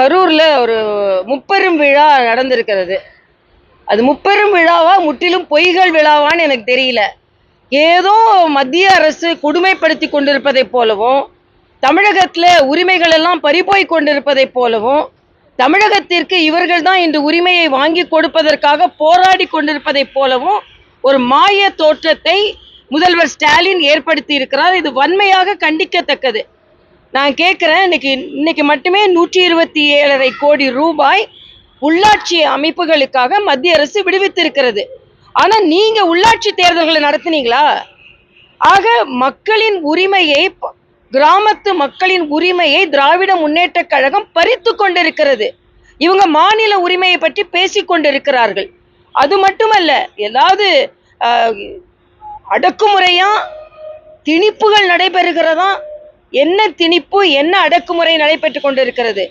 கரூர்ல ஒரு முப்பெரும் விழா நடந்திருக்கிறது. அது முப்பெரும் விழாவா முற்றிலும் பொய்கள் விழாவான்னு எனக்கு தெரியல. ஏதோ மத்திய அரசு கொடுமைப்படுத்தி கொண்டிருப்பதை போலவும், தமிழகத்துல உரிமைகள் எல்லாம் பறிபோய் கொண்டிருப்பதை போலவும், தமிழகத்திற்கு இவர்கள் தான் இன்று உரிமையை வாங்கி கொடுப்பதற்காக போராடி கொண்டிருப்பதை போலவும் ஒரு மாய தோற்றத்தை முதல்வர் ஸ்டாலின் ஏற்படுத்தி இருக்கிறார். இது வன்மையாக கண்டிக்கத்தக்கது. நான் கேட்கிறேன், இன்னைக்கு மட்டுமே 127.5 கோடி ரூபாய் உள்ளாட்சி அமைப்புகளுக்காக மத்திய அரசு விடுவித்திருக்கிறது. ஆனா நீங்க உள்ளாட்சி தேர்தல்களை நடத்தினீங்களா? ஆக மக்களின் உரிமையை, கிராமத்து மக்களின் உரிமையை திராவிட முன்னேற்ற கழகம் பறித்து கொண்டிருக்கிறது. இவங்க மாநில உரிமையை பற்றி பேசிக் கொண்டிருக்கிறார்கள். அது மட்டுமல்ல, ஏதாவது அடக்குமுறையா திணிப்புகள் நடைபெறுகிறதா? என்ன திணிப்பு, என்ன அடக்குமுறை நடைபெற்று கொண்டிருக்கிறது?